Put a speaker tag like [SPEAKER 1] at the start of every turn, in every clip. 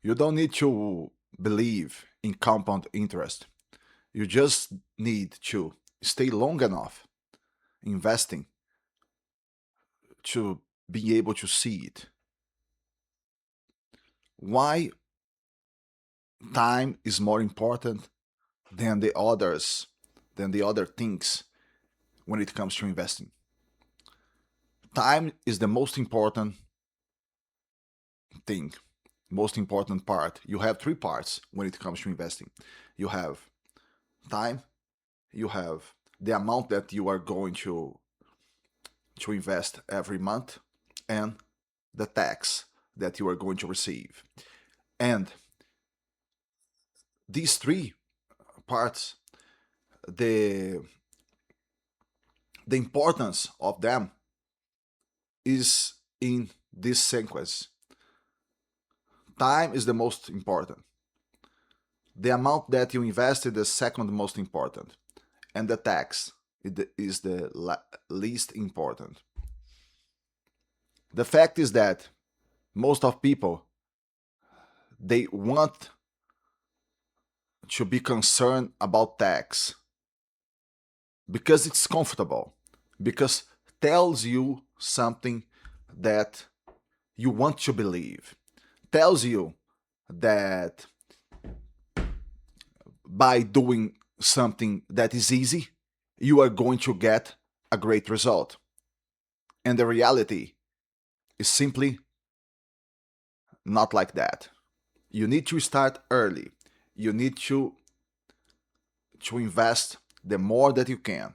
[SPEAKER 1] You don't need to believe in compound interest. You just need to stay long enough investing to be able to see it. Why time is more important than the other things when it comes to investing? Time is the most important thing, most important part. You have three parts when it comes to investing. You have time, you have the amount that you are going to invest every month, and the tax that you are going to receive. And these three parts, the the importance of them is in this sequence. Time is the most important. The amount that you invest is the second most important, and the tax is the least important. The fact is that most of people, they want to be concerned about tax because it's comfortable, because tells you something that you want to believe, tells you that by doing something that is easy, you are going to get a great result. And the reality is simply not like that. You need to start early. You need to invest the more that you can.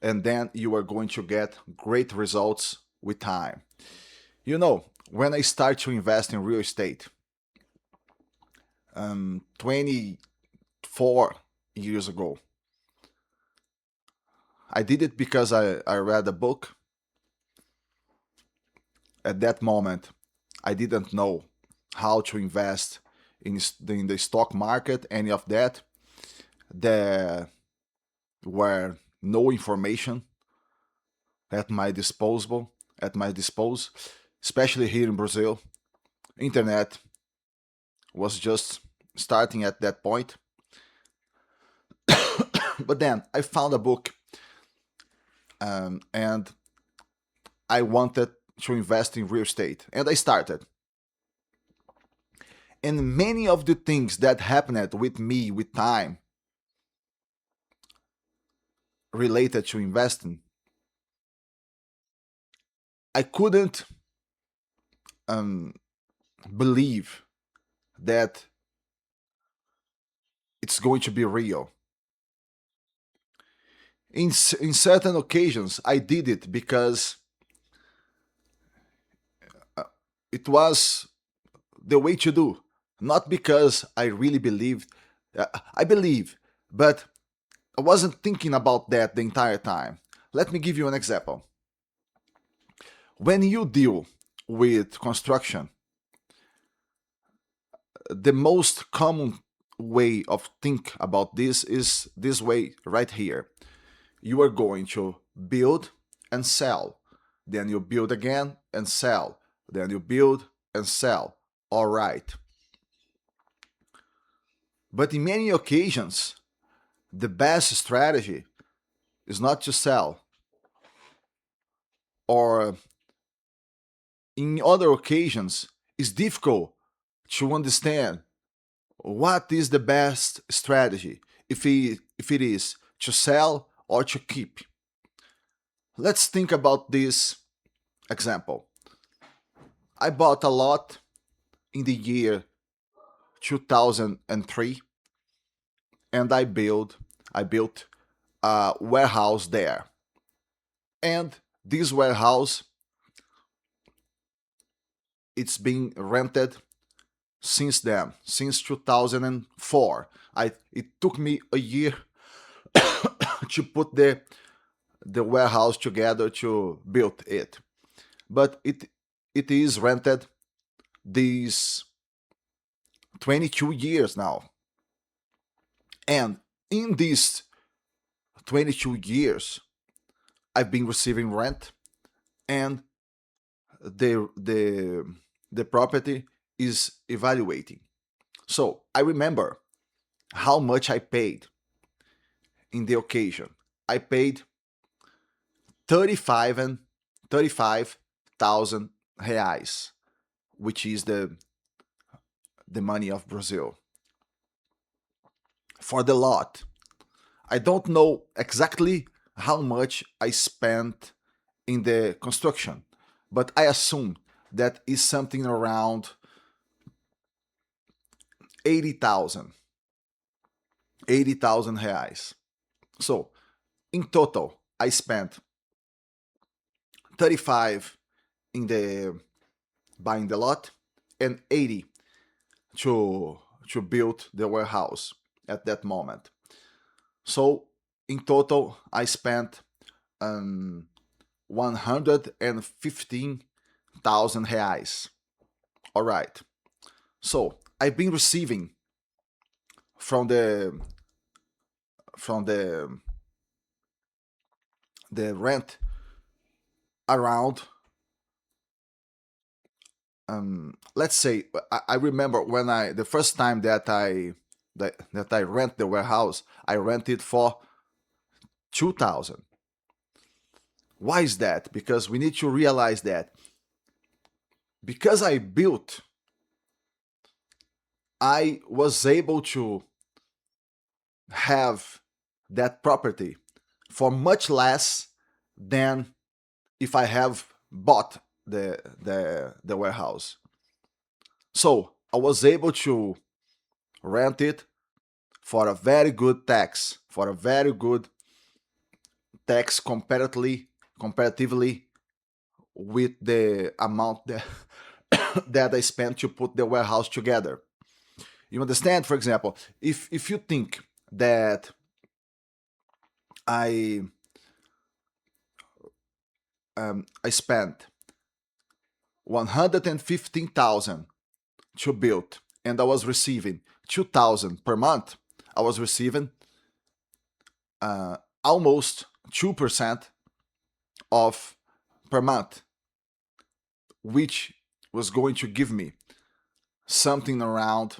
[SPEAKER 1] And then you are going to get great results with time. You know, when I start to invest in real estate, 24 years ago, I did it because I read a book. At that moment, I didn't know how to invest in the stock market, any of that. There were no information at my disposal, especially here in Brazil. Internet was just starting at that point. But then I found a book, and I wanted to invest in real estate, and I started. And many of the things that happened with me with time related to investing, I couldn't um, believe that it's going to be real. In certain occasions, I did it because it was the way to do, not because I really believed. I believe, but I wasn't thinking about that the entire time. Let me give you an example. When you deal with construction, the most common way of think about this is this way right here. You are going to build and sell, then you build again and sell, then you build and sell. All right. But in many occasions, the best strategy is not to sell, or in other occasions, it's difficult to understand what is the best strategy, if it is to sell or to keep. Let's think about this example. I bought a lot in the year 2003, and I built a warehouse there. And this warehouse, it's been rented since then, since 2004. It took me a year to put the warehouse together to build it. But it is rented these 22 years now. And in these 22 years, I've been receiving rent, and the the property is evaluating. So I remember how much I paid in the occasion. I paid 35 and 35,000 reais, which is the money of Brazil, for the lot. I don't know exactly how much I spent in the construction, but I assume that is something around 80,000, 80,000 reais. So in total, I spent 35 in the buying the lot and 80 to to build the warehouse at that moment. So in total, I spent 115,000 reais. All right. So I've been receiving from the the rent around, let's say, I remember when I the first time that I rent the warehouse, I rented for 2,000. Why is that? Because we need to realize that because I built, I was able to have that property for much less than if I have bought the warehouse. So I was able to rent it for a very good tax, for a very good tax comparatively with the amount that that I spent to put the warehouse together. You understand? For example, if you think that I I spent 115,000 to build and I was receiving 2,000 per month, I was receiving almost 2% of per month, which was going to give me something around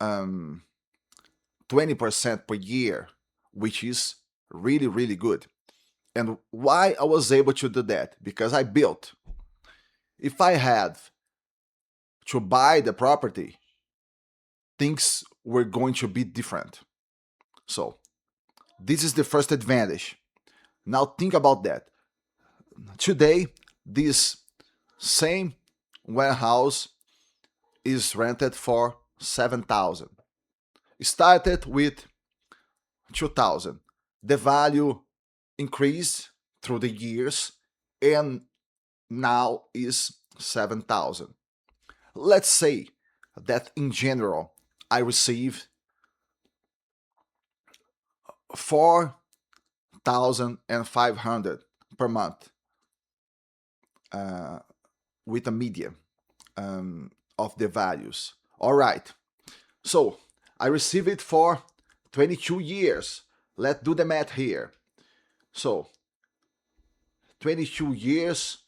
[SPEAKER 1] 20% per year, which is really, really good. And why I was able to do that? Because I built. If I had to buy the property, things were going to be different. So, this is the first advantage. Now, think about that. Today, this same warehouse is rented for 7,000. It started with 2,000. The value increased through the years and now is 7,000. Let's say that in general I receive 4,500 per month uh, with a median of the values. All right. So I receive it for 22 years. Let's do the math here. So 22 years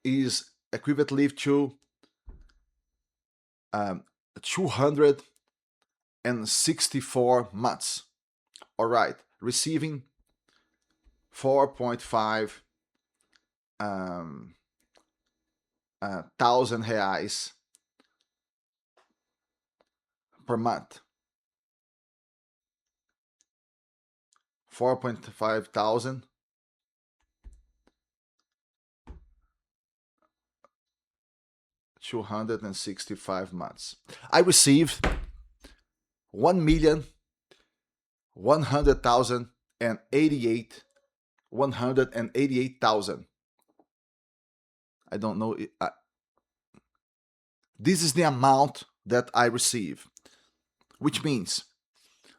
[SPEAKER 1] is equivalent to 264 months. All right, receiving 4.5 thousand reais per month. 4.5 thousand 265 months. I received 1,100,000 and 188,000. I don't know. This is the amount that I receive, which means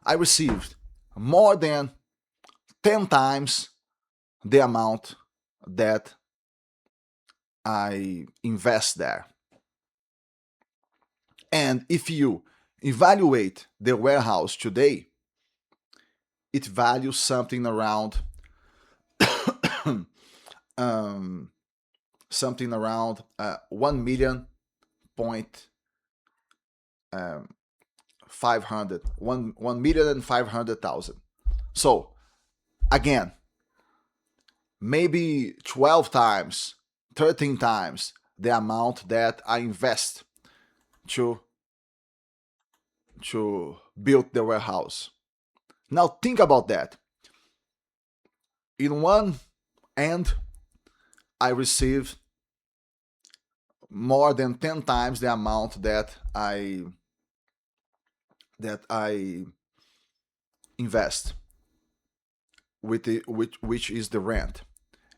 [SPEAKER 1] I received more than 10 times the amount that I invest there. And if you evaluate the warehouse today, it values something around um, 1,000,000 point 500, 1,500,000. So again, maybe 12 times, 13 times the amount that I invest to build the warehouse. Now think about that. In one end, I receive more than 10 times the amount that I invest with which is the rent.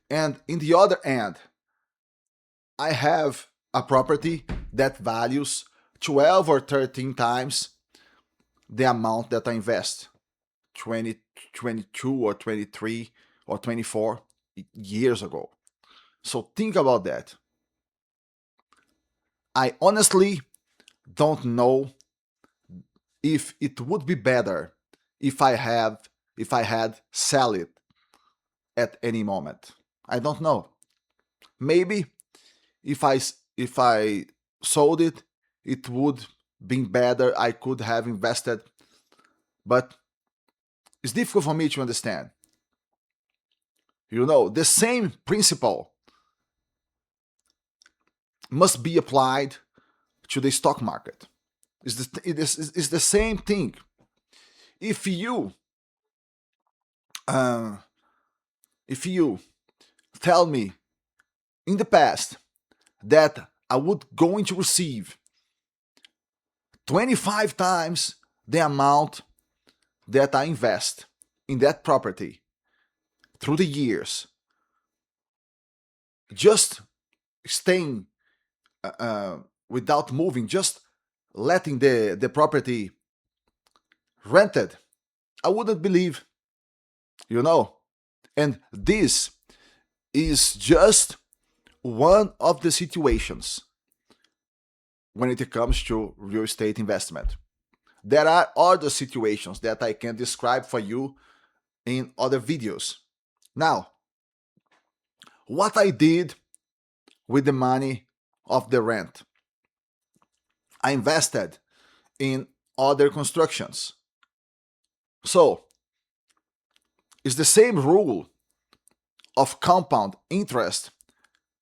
[SPEAKER 1] And in the other end, I have a property that values 12 or 13 times the amount that I invest 20, 22 or 23 or 24 years ago. So think about that. I honestly don't know if it would be better if I had sell it at any moment. I don't know. Maybe if I sold it, it would been better. I could have invested, but it's difficult for me to understand. The same principle must be applied to the stock market. It's the same thing. If you uh, if you tell me in the past that I would going to receive 25 times the amount that I invest in that property through the years, just staying without moving, just letting the property rented, I wouldn't believe, you know. And this is just one of the situations when it comes to real estate investment. There are other situations that I can describe for you in other videos. Now, what I did with the money of the rent, I invested in other constructions. So, it's the same rule of compound interest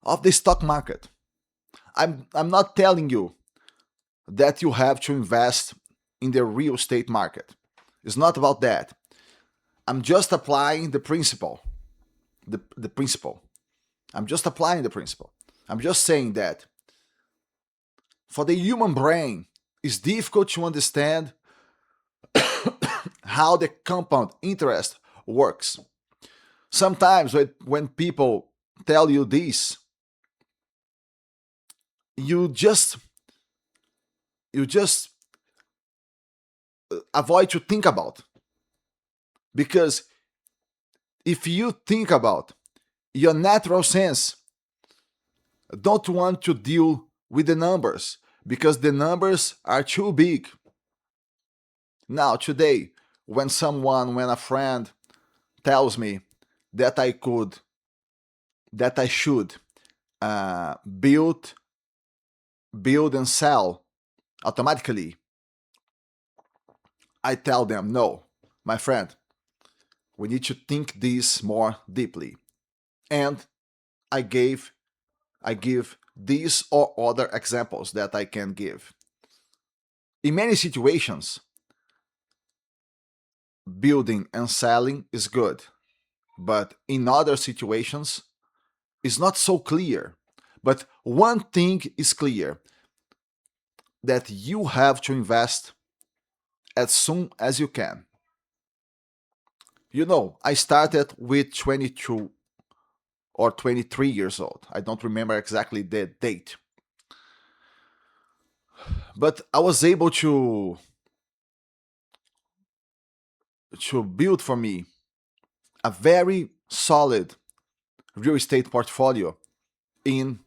[SPEAKER 1] of the stock market. I'm not telling you that you have to invest in the real estate market. It's not about that. I'm just applying the principle. The principle. I'm just applying the principle. I'm just saying that for the human brain, it's difficult to understand how the compound interest works. Sometimes when people tell you this, you just avoid to think about, because if you think about, your natural sense don't want to deal with the numbers because the numbers are too big. Now today, when a friend tells me that I should build and sell automatically, I tell them, no, my friend, we need to think this more deeply. And I give these or other examples that I can give. In many situations, building and selling is good, but in other situations, it's not so clear. But one thing is clear, that you have to invest as soon as you can. I started with 22 or 23 years old. I don't remember exactly the date. But I was able to build for me a very solid real estate portfolio in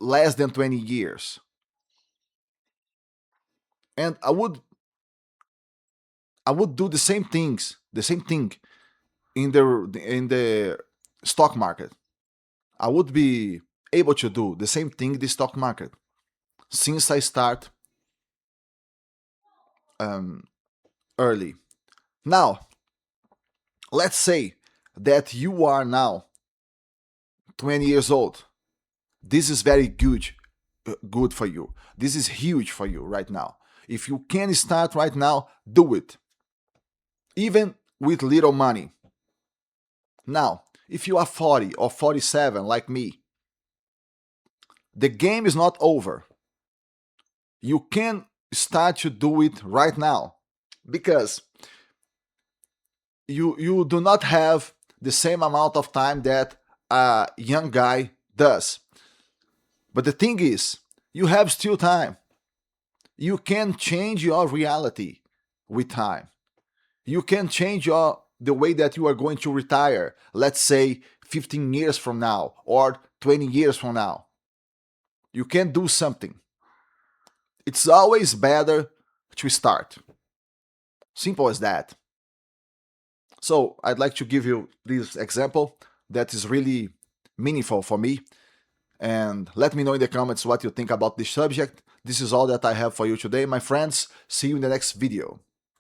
[SPEAKER 1] less than 20 years. And I would do the same thing in the stock market. I would be able to do the same thing in the stock market since I start early. Now, let's say that you are now 20 years old. This is very good for you. This is huge for you right now. If you can start right now, do it. Even with little money. Now, if you are 40 or 47 like me, the game is not over. You can start to do it right now because you do not have the same amount of time that a young guy does. But the thing is, you have still time. You can change your reality with time. You can change the way that you are going to retire, let's say 15 years from now or 20 years from now. You can do something. It's always better to start. Simple as that. So I'd like to give you this example that is really meaningful for me. And let me know in the comments what you think about this subject. This is all that I have for you today, my friends. See you in the next video.